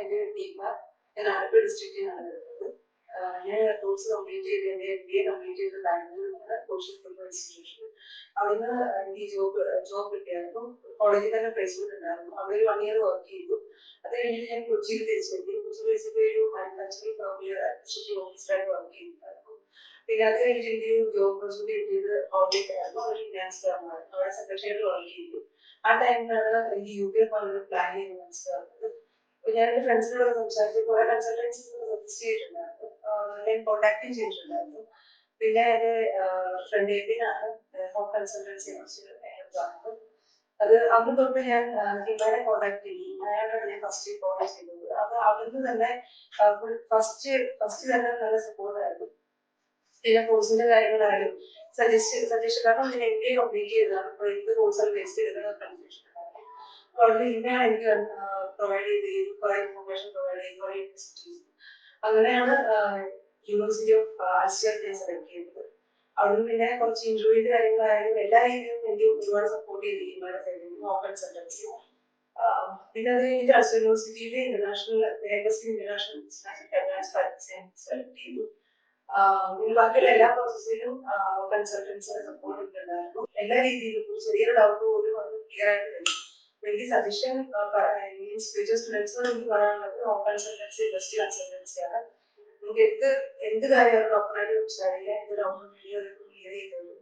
എൻ്റെ ടീമാർ ഞാൻ ആലപ്പുഴ ഡിസ്ട്രിക്റ്റിലാണ് വരുന്നത്. ഞാൻ കോഴ്സ് കംപ്ലീറ്റ് ചെയ്ത് എൻ്റെ MBA കംപ്ലീറ്റ് ചെയ്ത് ബാംഗ്ലൂരിലാണ് സോഷ്യൽ ഫിലിം ഇൻസ്റ്റിറ്റ്യൂഷൻ. അവിടുന്ന് എനിക്ക് ജോബ് കിട്ടിയായിരുന്നു. കോളേജിൽ തന്നെ പ്ലേസ്മെന്റ് ഉണ്ടായിരുന്നു. അവിടെ ഒരു 1 year വർക്ക് ചെയ്തു. അത് കഴിഞ്ഞിട്ട് ഞാൻ കൊച്ചിയിൽ തിരിച്ചെത്തി. കൊച്ചിയിൽ തിരിച്ചെത്തി ഒരു മാനുഫാക്ചറിംഗ് ഫേമിൽ അഡ്മിനിസ്ട്രേറ്റീവ് ഓഫീസറായിട്ട് വർക്ക് ചെയ്തിട്ടുണ്ടായിരുന്നു. പിന്നെ അത് കഴിഞ്ഞിട്ട് എനിക്ക് ജോബ് ഓപ്പർച്യൂണിറ്റി കിട്ടിയത് ഓർഡിനേറ്റായിരുന്നു. ഒരു ഫിനാൻസ് ഫേമാണ്. അവിടെ സെക്രട്ടറിയായിട്ട് വർക്ക് ചെയ്തു. ആ ടൈമിലാണ് എനിക്ക് UK പോകാനൊരു പ്ലാൻ ചെയ്ത് മനസ്സിലാവുന്നത്. അപ്പൊ ഞാൻ എൻ്റെ ഫ്രണ്ട്സിനോട് സംസാരിച്ച് കുറെ കൺസൾട്ടൻസീസ് സജസ്റ്റ് ചെയ്തിട്ടുണ്ടായിരുന്നു. ഞാൻ കോൺടാക്റ്റും ചെയ്തിട്ടുണ്ടായിരുന്നു. പിന്നെ എൻ്റെ ഫ്രണ്ട് എബിനാണ് ഹോം കൺസൾട്ടൻസി വന്നത്. അത് അന്ന് തൊട്ട് ഞാൻ ഹിമയെ കോൺടാക്ട് ചെയ്യും. അയാളാണ് ഞാൻ ഫസ്റ്റ് കോൺടാക്ട് ചെയ്തത്. അപ്പൊ അവിടുന്ന് തന്നെ ഫസ്റ്റ് തന്നെ നല്ല സപ്പോർട്ടായിരുന്നു. പിന്നെ കോഴ്സിന്റെ കാര്യങ്ങളായാലും സജഷൻ കാരണം ഞാൻ MBA കംപ്ലീറ്റ് ചെയ്തതാണ്. അപ്പോൾ എന്ത് കോഴ്സാണ് ബേസ് ചെയ്തത് കൺഫ്യൂഷൻ. അവിടെ ഇന്നാണ് എനിക്ക് പ്രൊവൈഡ് ചെയ്ത് കുറെ ഇൻഫർമേഷൻ പ്രൊവൈഡ് ചെയ്ത് കുറെ ഇൻവെസ്റ്റ് ചെയ്തു. അങ്ങനെയാണ് യൂണിവേഴ്സിറ്റി ഓഫ് ആസ്റ്റർ ഞാൻ സെലക്ട് ചെയ്തത്. അവിടുന്ന് പിന്നെ കുറച്ച് ഇൻട്രോയുടെ കാര്യങ്ങളായാലും എല്ലാ രീതിയിലും എനിക്ക് ഒരുപാട് സപ്പോർട്ട് ചെയ്തിരിക്കുന്നു ഓപ്പൺ കൺസൾട്ടൻസി. പിന്നെ അത് കഴിഞ്ഞിട്ട് ആസ്റ്റർ യൂണിവേഴ്സിറ്റിയിലെ ഇന്റർനാഷണൽ സെലക്ട് ചെയ്തു. ബാക്കിയുള്ള എല്ലാ പ്രോസസ്സിലും കൺസൾട്ടൻസി സപ്പോർട്ട് ഉണ്ടായിരുന്നു. എല്ലാ രീതിയിലും ചെറിയൊരു ഡൗട്ട് പോലും അത് ക്ലിയർ ആയിട്ട് തരും. എനിക്ക് സജഷൻ സ്റ്റുഡൻസിനോട് എനിക്ക് പറയാനുള്ളത് ഓപ്പൺ കൺസൾട്ടൻസി ബെസ്റ്റ് കൺസൾട്ടൻസിയാണ്. നമുക്ക് എന്ത് കാര്യമാണ് ഓപ്പണായിട്ട് ചോദിച്ചാൽ എന്ത് ഡൗട്ട് ക്ലിയർ ചെയ്തത്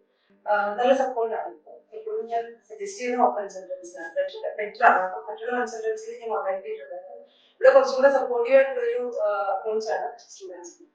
നല്ല സപ്പോർട്ടാണ്. എപ്പോഴും ഞാൻ സജസ്റ്റ് ചെയ്യുന്ന ഓപ്പൺ കൺസൾട്ടൻസിയാണ് ബെറ്റർ ആണ്. മറ്റുള്ള കൺസൾട്ടൻസിയിൽ ഞാൻ കോൺടാക്ട് ചെയ്തിട്ടുണ്ടായിരുന്നു. ഇവിടെ കുറച്ചും കൂടെ സപ്പോർട്ടീവ് ആയിട്ടുള്ളൊരു അപ്രോച്ചാണ് സ്റ്റുഡൻസിന്.